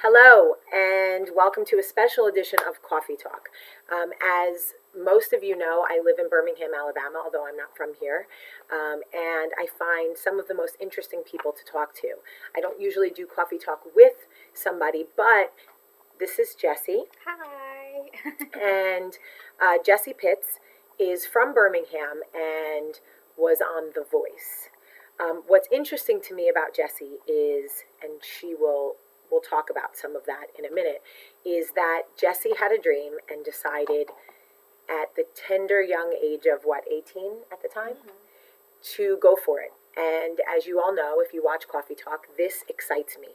Hello, and welcome to a special edition of Coffee Talk. As most of you know, I live in Birmingham, Alabama, although I'm not from here, and I find some of the most interesting people to talk to. I don't usually do Coffee Talk with somebody, but this is Jessie, Hi. and Jessie Pitts is from Birmingham and was on The Voice. What's interesting to me about Jessie is, and we'll talk about some of that in a minute, is that Jessie had a dream and decided at the tender young age of 18 at the time, to go for it. And as you all know, if you watch Coffee Talk, this excites me.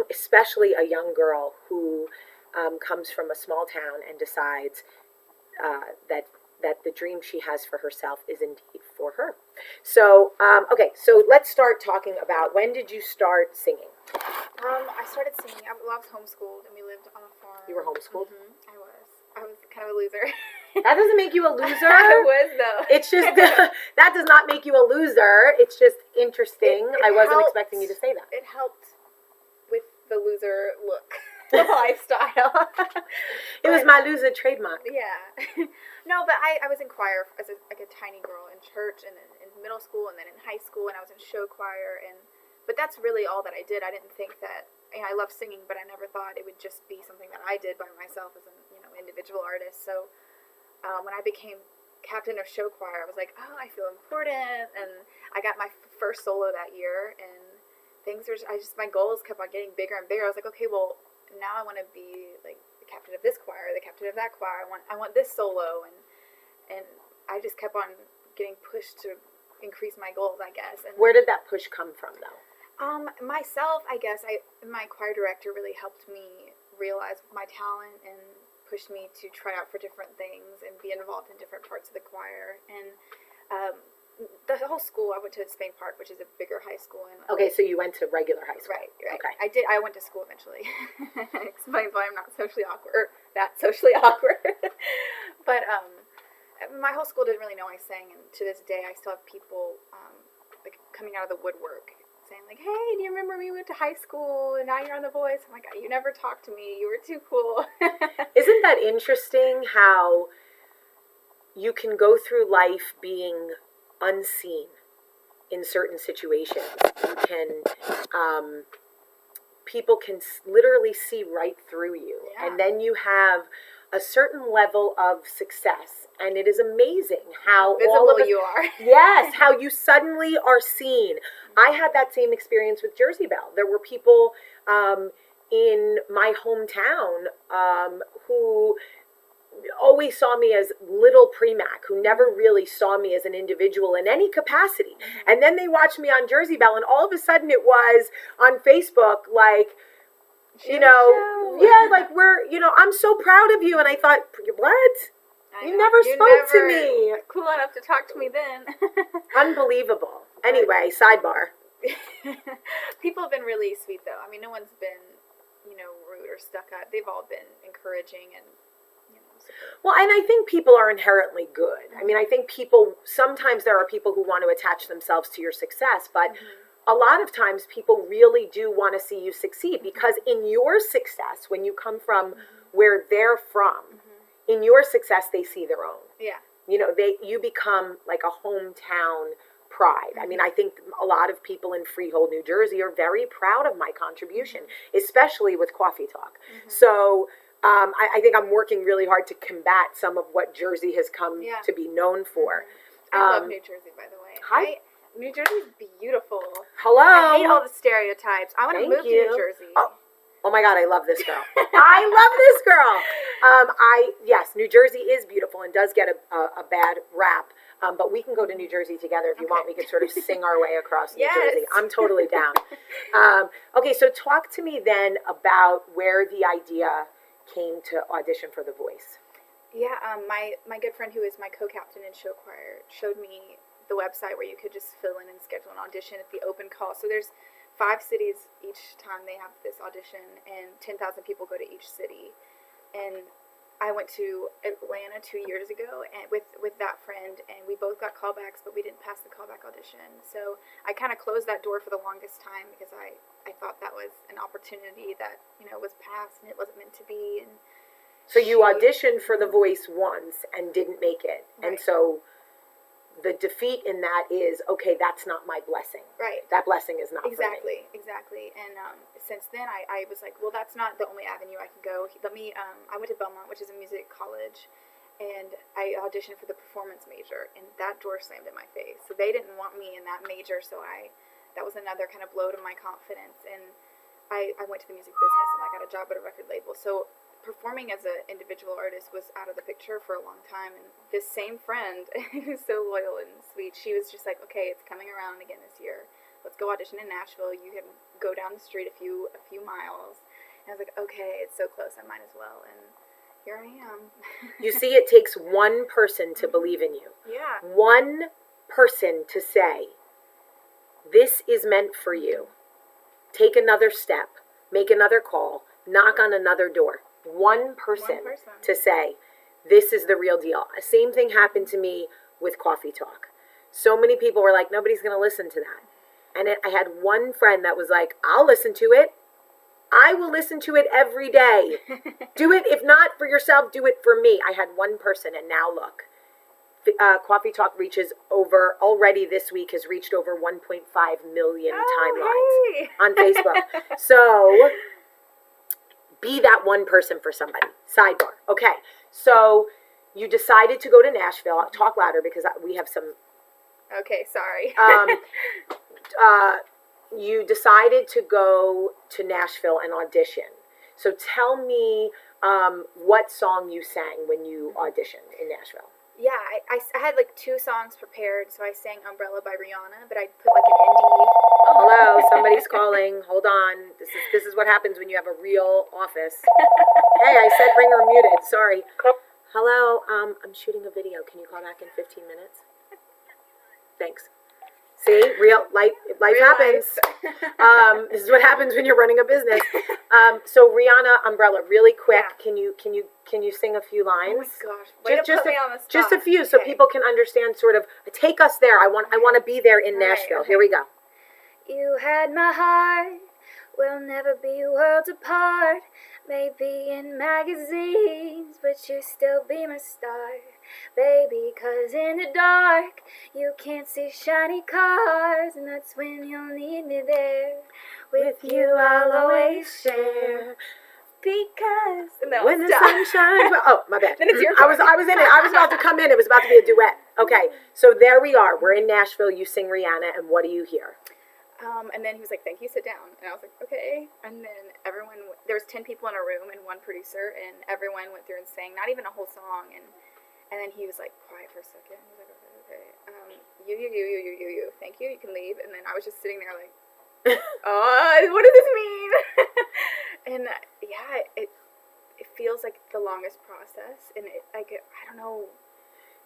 Especially a young girl who comes from a small town and decides that the dream she has for herself is indeed for her. So, so let's start talking about, when did you start singing? I started singing. I was homeschooled, and we lived on a farm. You were homeschooled? I was kind of a loser. That doesn't make you a loser. I was, though. It's just, that does not make you a loser. It's just interesting. It I wasn't helped. expecting you to say that. It helped with the loser look, the lifestyle. It was my loser trademark. Yeah. No, but I was in choir as a tiny girl in church, and then in middle school, and then in high school, and I was in show choir, but that's really all that I did. I didn't think that, I love singing, but I never thought it would just be something that I did by myself as an individual artist. So when I became captain of show choir, I was like, oh, I feel important, and I got my first solo that year, and my goals kept on getting bigger and bigger. I was like, okay, well, now I want to be like the captain of this choir, the captain of that choir. I want this solo, and I just kept on getting pushed to increase my goals, I guess. And where did that push come from, though? Myself, I guess. My choir director really helped me realize my talent and pushed me to try out for different things and be involved in different parts of the choir. And the whole school, I went to Spain Park, which is a bigger high school. Okay, so you went to regular high school. Right. Okay. I did. I went to school eventually. Explains why I'm not socially awkward, or that socially awkward. But my whole school didn't really know I sang, and to this day, I still have people like coming out of the woodwork saying like, "Hey, do you remember we went to high school, and now you're on The Voice?" I'm like, "You never talked to me. You were too cool." Isn't that interesting how you can go through life being unseen in certain situations? You can, people can literally see right through you. Yeah. And then you have a certain level of success. And it is amazing how visible all of us, you are. Yes, how you suddenly are seen. I had that same experience with Jersey Belle. There were people in my hometown who always saw me as little Premac, who never really saw me as an individual in any capacity. And then they watched me on Jersey Belle, and all of a sudden it was on Facebook, like, like I'm so proud of you. And I thought, what? You never spoke to me. Cool enough to talk to me then. Unbelievable. Anyway, sidebar. People have been really sweet, though. I mean, no one's been, rude or stuck up. They've all been encouraging and, supportive. Well, and I think people are inherently good. I mean, I think sometimes there are people who want to attach themselves to your success, but a lot of times people really do want to see you succeed, because in your success, when you come from where they're from, in your success, they see their own. Yeah. You become like a hometown pride. I mean, I think a lot of people in Freehold, New Jersey are very proud of my contribution, especially with Coffee Talk. So I think I'm working really hard to combat some of what Jersey has come to be known for. I love New Jersey, by the way. Hi. New Jersey's beautiful. Hello. I hate all the stereotypes. I want to move to New Jersey. Oh my God, I love this girl. I love this girl. Yes, New Jersey is beautiful and does get a bad rap. But we can go to New Jersey together if you want. We could sort of sing our way across New Jersey. I'm totally down. Okay, so talk to me then about where the idea came to audition for The Voice. Yeah, my good friend, who is my co-captain in show choir, showed me the website where you could just fill in and schedule an audition at the open call. So there's 5 cities each time they have this audition, and 10,000 people go to each city. And I went to Atlanta 2 years ago and with that friend, and we both got callbacks, but we didn't pass the callback audition. So I kind of closed that door for the longest time because I thought that was an opportunity that, was past and it wasn't meant to be. And so you auditioned for The Voice once and didn't make it. Right. And so the defeat in that is, okay, that's not my blessing. Right. That blessing is not Exactly. And since then, I was like, well, that's not the only avenue I can go. I went to Belmont, which is a music college, and I auditioned for the performance major, and that door slammed in my face. So they didn't want me in that major, so that was another kind of blow to my confidence. And I went to the music business, and I got a job at a record label. So performing as an individual artist was out of the picture for a long time. And this same friend, who's so loyal and sweet, she was just like, okay, it's coming around again this year. Let's go audition in Nashville. You can go down the street a few miles. And I was like, okay, it's so close, I might as well. And here I am. You see, it takes one person to believe in you. Yeah. One person to say, this is meant for you. Take another step. Make another call. Knock on another door. One person to say, this is the real deal. Same thing happened to me with Coffee Talk. So many people were like, nobody's going to listen to that. And I had one friend that was like, I'll listen to it. I will listen to it every day. Do it. If not for yourself, do it for me. I had one person, and now look. Coffee Talk reaches over, already this week has reached over 1.5 million timelines on Facebook. So be that one person for somebody. Sidebar. Okay. So you decided to go to Nashville. I'll talk louder because we have some. Okay, sorry. You decided to go to Nashville and audition. So tell me what song you sang when you auditioned in Nashville. Yeah, I had like 2 songs prepared, so I sang Umbrella by Rihanna, but I put like an indie. Oh, hello, somebody's calling. Hold on. This is what happens when you have a real office. Hey, I said ringer muted. Sorry. Hello, I'm shooting a video. Can you call back in 15 minutes? Thanks. See, life happens. This is what happens when you're running a business. So Rihanna, Umbrella, really quick. Yeah. Can you sing a few lines? Oh my gosh! Way to put me on the spot. Just a few, so people can understand. Sort of take us there. I want to be there in Nashville. Okay. Here we go. You had my heart. We'll never be worlds apart. Maybe in magazines, but you still be my star. Baby, 'cause in the dark you can't see shiny cars, and that's when you'll need me there. With you I'll always share. Because when the sun shines. Oh, my bad. Then it's your I was in it. I was about to come in. It was about to be a duet. Okay, so there we are. We're in Nashville. You sing Rihanna, and what do you hear? And then he was like, thank you, sit down. And I was like, okay. And then there was 10 people in a room and one producer, and everyone went through and sang, not even a whole song. And then he was like, quiet for a second. He was like, okay. You. Thank you. You can leave. And then I was just sitting there like, what does this mean? And yeah, it feels like the longest process. And I don't know.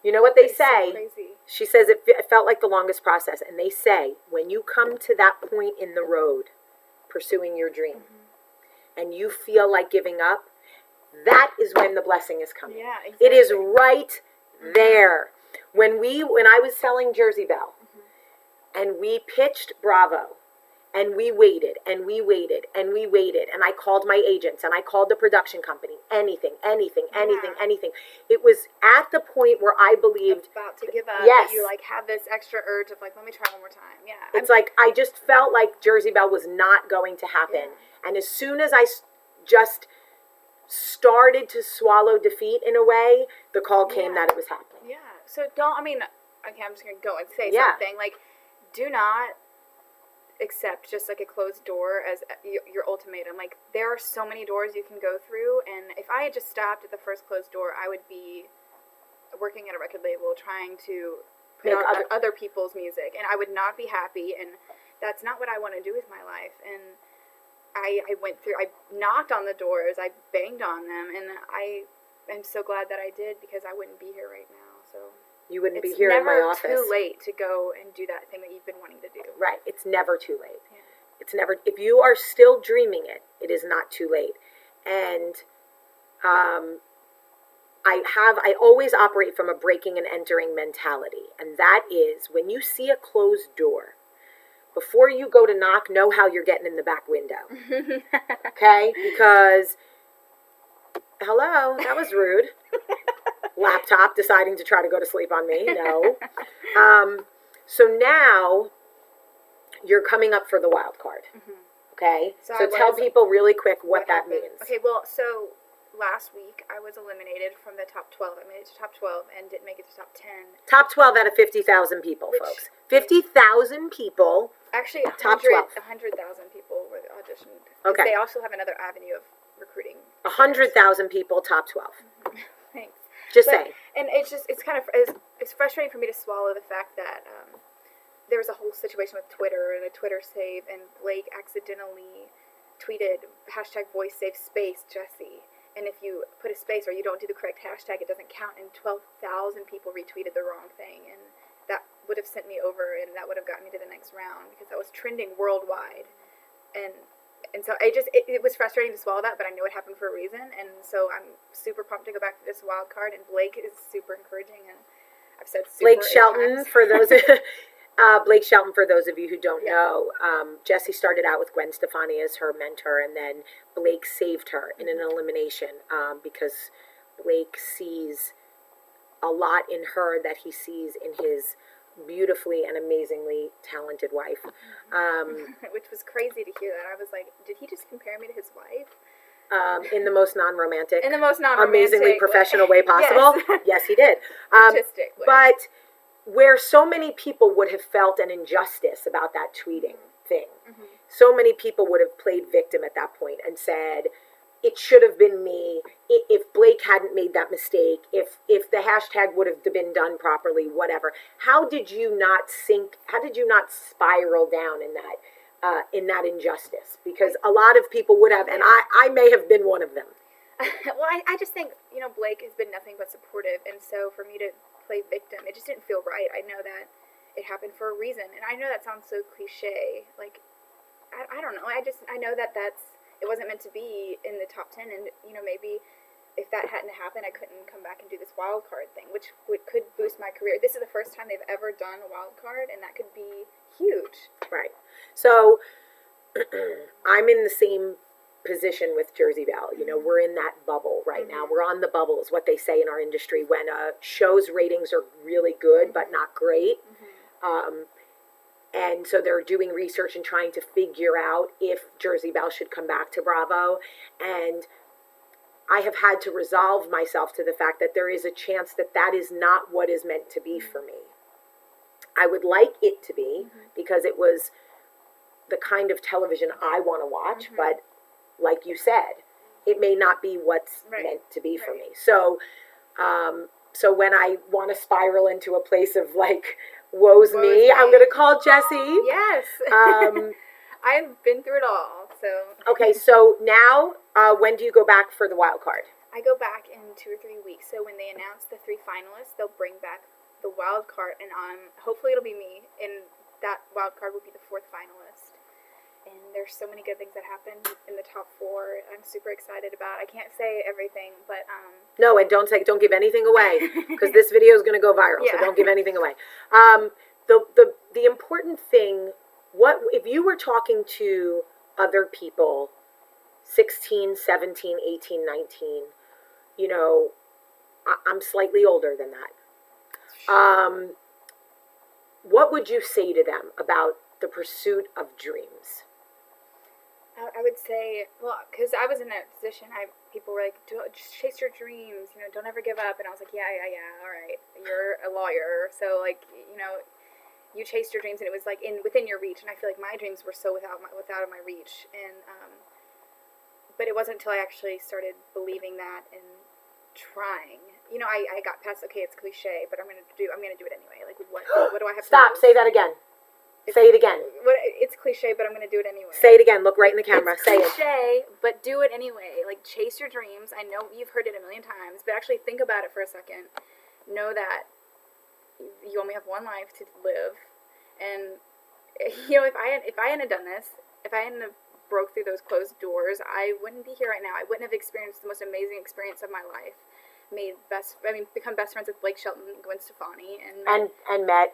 You know what they say? So crazy. She says it felt like the longest process. And they say, when you come to that point in the road, pursuing your dream, and you feel like giving up, that is when the blessing is coming. Yeah, exactly. It is right there. When I was selling Jersey Belle, and we pitched Bravo, and we waited, and we waited, and we waited, and I called my agents, and I called the production company, anything. It was at the point where I believed, about to give up. Yes. But you like have this extra urge of like, let me try one more time. Yeah. It's like I just felt like Jersey Belle was not going to happen. Yeah. And as soon as I just started to swallow defeat in a way, the call came that it was happening. Yeah. So okay, I'm just going to go and say something. Like, do not accept just like a closed door as your ultimatum. Like, there are so many doors you can go through, and if I had just stopped at the first closed door, I would be working at a record label trying to put out other people's music, and I would not be happy, and that's not what I want to do with my life. And I knocked on the doors, I banged on them, and I am so glad that I did, because I wouldn't be here right now. So you wouldn't be here in my office. It's never too late to go and do that thing that you've been wanting to do. Right. It's never too late. Yeah. It's never. If you are still dreaming it, it is not too late. And I always operate from a breaking and entering mentality. And that is when you see a closed door, before you go to knock, know how you're getting in the back window. Okay? Because, hello, that was rude. Laptop deciding to try to go to sleep on me. No. So now you're coming up for the wild card. Okay? So tell people really quick what that means. Okay, well, so last week I was eliminated from the top 12. I made it to top 12 and didn't make it to top 10. Top 12 out of 50,000 people, folks. 50,000 people. Actually, top 12. 100,000 people were auditioned. Okay. They also have another avenue of recruiting. 100,000 people, top 12. Thanks. Just saying. And it's frustrating for me to swallow the fact that there was a whole situation with Twitter and a Twitter save, and Blake accidentally tweeted #VoiceSaveSpace Jessie. And if you put a space or you don't do the correct hashtag, it doesn't count. And 12,000 people retweeted the wrong thing, and that would have sent me over, and that would have gotten me to the next round because that was trending worldwide. And so it was frustrating to swallow that, but I knew it happened for a reason, and so I'm super pumped to go back to this wild card. And Blake is super encouraging, and I've said super Blake Shelton for those. Blake Shelton, for those of you who don't know, Jessie started out with Gwen Stefani as her mentor, and then Blake saved her in an elimination because Blake sees a lot in her that he sees in his beautifully and amazingly talented wife. Which was crazy to hear that. I was like, did he just compare me to his wife? In the most non-romantic, amazingly professional way possible. Yes. Yes, he did. Artistic way. But where so many people would have felt an injustice about that tweeting thing, so many people would have played victim at that point and said, it should have been me. If Blake hadn't made that mistake, if the hashtag would have been done properly, whatever. How did you not spiral down in that injustice? Because a lot of people would have, and I may have been one of them. Well, I just think, Blake has been nothing but supportive, and so for me to play victim, it just didn't feel right. I know that it happened for a reason, and I know that sounds so cliche. Like, I don't know. I know that it wasn't meant to be in the top 10, and maybe if that hadn't happened, I couldn't come back and do this wild card thing, which could boost my career. This is the first time they've ever done a wild card, and that could be huge. Right. So I'm in the same position with Jersey Belle. We're in that bubble right now. We're on the bubble, is what they say in our industry, when a show's ratings are really good but not great. And so they're doing research and trying to figure out if Jersey Belle should come back to Bravo. And I have had to resolve myself to the fact that there is a chance that is not what is meant to be for me. I would like it to be, because it was the kind of television I want to watch, but like you said, it may not be what's meant to be for me. So when I want to spiral into a place of like, woe's me, I'm going to call Jessie. Yes. I've been through it all, so. Okay, so now, when do you go back for the wild card? I go back in 2 or 3 weeks. So when they announce the 3 finalists, they'll bring back the wild card, and hopefully it'll be me, and that wild card will be the 4th finalist. And there's so many good things that happened in the top 4. I'm super excited about. I can't say everything, but no, and don't give anything away, because this video is going to go viral. So don't give anything away. The important thing, what if you were talking to other people, 16, 17, 18, 19? I'm slightly older than that. What would you say to them about the pursuit of dreams? I would say, well, because I was in that position, people were like, just chase your dreams, don't ever give up. And I was like, yeah, all right, you're a lawyer, so like, you chased your dreams, and it was like within your reach. And I feel like my dreams were so without of my reach, and but it wasn't until I actually started believing that and trying. I got past, okay, it's cliche, but I'm gonna do it anyway. Like, what do I have to Stop, say that again. Say it again. It's cliche, but I'm going to do it anyway. Say it again. Look right in the camera. Say it. It's cliche, but do it anyway. Like, chase your dreams. I know you've heard it a million times, but actually think about it for a second. Know that you only have one life to live. And, if I hadn't done this, if I hadn't have broke through those closed doors, I wouldn't be here right now. I wouldn't have experienced the most amazing experience of my life. become best friends with Blake Shelton and Gwen Stefani, and met.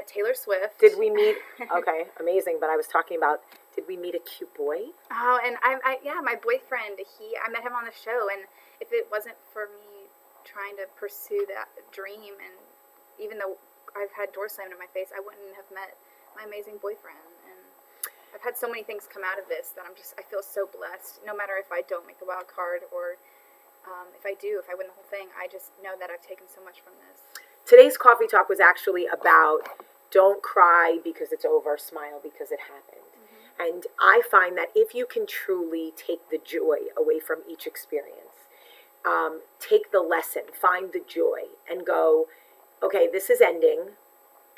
Taylor Swift. Did we meet? Okay, amazing. But I was talking about, did we meet a cute boy? Oh, and my boyfriend, I met him on the show, and if it wasn't for me trying to pursue that dream, and even though I've had doors slammed in my face, I wouldn't have met my amazing boyfriend. And I've had so many things come out of this that I feel so blessed. No matter if I don't make the wild card or if I do, if I win the whole thing, I just know that I've taken so much from this. Today's coffee talk was actually about don't cry because it's over, smile because it happened. Mm-hmm. And I find that if you can truly take the joy away from each experience, take the lesson, find the joy, and go, okay, this is ending,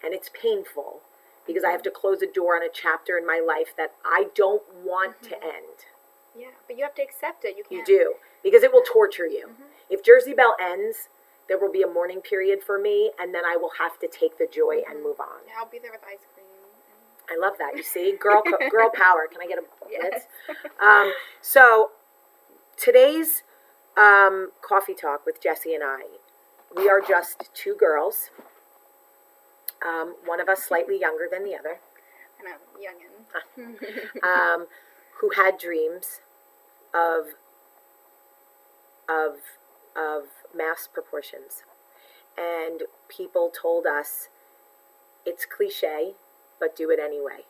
and it's painful because I have to close a door on a chapter in my life that I don't want to end. Yeah, but you have to accept it. You do, because it will torture you. Mm-hmm. If Jersey Belle ends, there will be a mourning period for me, and then I will have to take the joy and move on. Yeah, I'll be there with ice cream. I love that. You see, girl power. Can I get a yes. So today's coffee talk with Jessie and I, we are just two girls. One of us slightly younger than the other. And I'm youngin'. Who had dreams of mass proportions. And people told us, it's cliche, but do it anyway.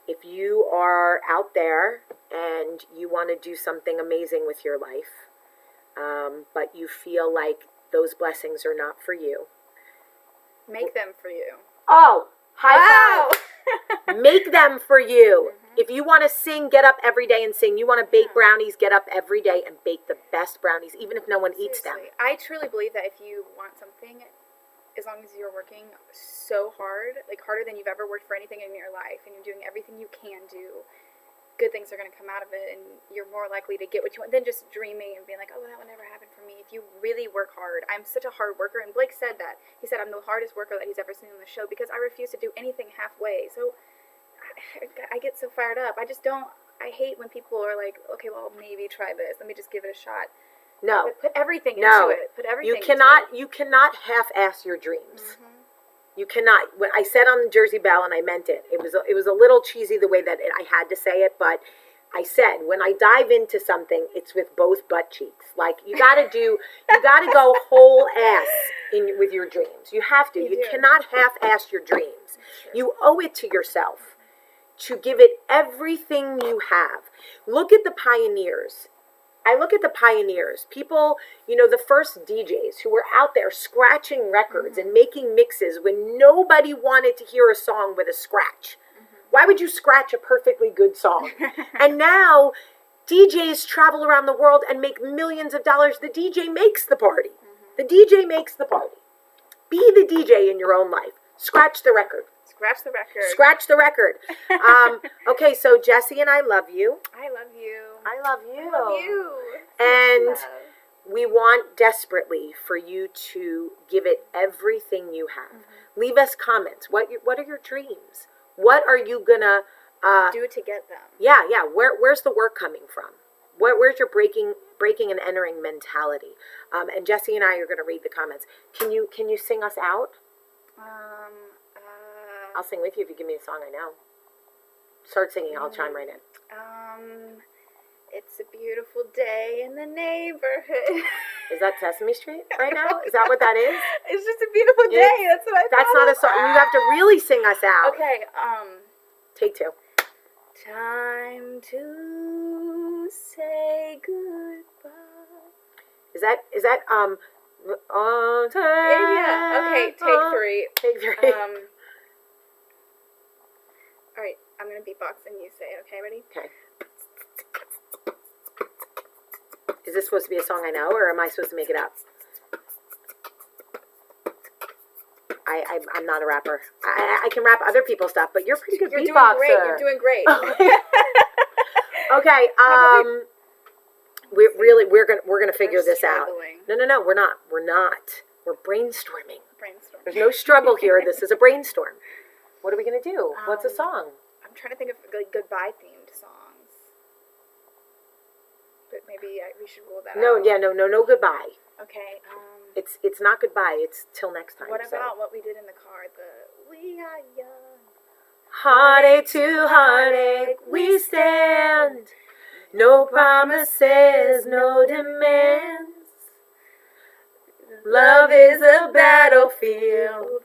If you are out there and you want to do something amazing with your life, but you feel like those blessings are not for you, make them for you. Oh, high five. Make them for you. Mm-hmm. If you want to sing, get up every day and sing. You want to bake brownies, get up every day and bake the best brownies, even if no one eats them. I truly believe that if you want something, as long as you're working so hard, like harder than you've ever worked for anything in your life, and you're doing everything you can do, good things are going to come out of it, and you're more likely to get what you want than just dreaming and being like, oh, that would never happen for me. If you really work hard, I'm such a hard worker, and Blake said that. He said I'm the hardest worker that he's ever seen on the show because I refuse to do anything halfway. So I get so fired up. I hate when people are like, okay, well, maybe try this. Let me just give it a shot. No. But put everything into it. Put everything You cannot half-ass your dreams. Mm-hmm. You cannot. When I said on Jersey Belle, and I meant it, it was a little cheesy the way that I had to say it, but I said, when I dive into something, it's with both butt cheeks. Like, you gotta go whole ass with your dreams. You have to. You cannot half-ass your dreams. Sure. You owe it to yourself to give it everything you have. Look at the pioneers. I look at the pioneers, people, the first DJs who were out there scratching records and making mixes when nobody wanted to hear a song with a scratch. Why would you scratch a perfectly good song? And now DJs travel around the world and make millions of dollars. The DJ makes the party. The DJ makes the party. Be the DJ in your own life. Scratch the record. Scratch the record. Scratch the record. Okay, so Jessie and I love you. I love you. I love you. I love you. And we want desperately for you to give it everything you have. Mm-hmm. Leave us comments. What are your dreams? What are you gonna do to get them? Yeah. Where's the work coming from? Where's your breaking and entering mentality? And Jessie and I are gonna read the comments. Can you sing us out? I'll sing with you if you give me a song I know. Start singing, I'll chime right in. It's a beautiful day in the neighborhood. Is that Sesame Street right now? Is that what that is? It's just a beautiful day. That's what I thought. That's not a song. You have to really sing us out. Okay, Take two. Time to say goodbye. Is that on time? Yeah. Okay, take three. Take three. All right, I'm gonna beatbox and you say it. Okay, ready? Okay. Is this supposed to be a song I know, or am I supposed to make it up? I'm not a rapper. I can rap other people's stuff, but you're pretty good beatboxer. You're doing great. Okay. We're gonna figure this out. No, we're not. We're brainstorming. There's no struggle here. This is a brainstorm. What are we gonna do? What's a song? I'm trying to think of like goodbye themed songs. But maybe we should rule that No, out. yeah, no goodbye. Okay. It's not goodbye. It's till next time. What so. about what we did in the car? We are young. Heartache to heartache we stand. No promises, no demands. Love is a battlefield.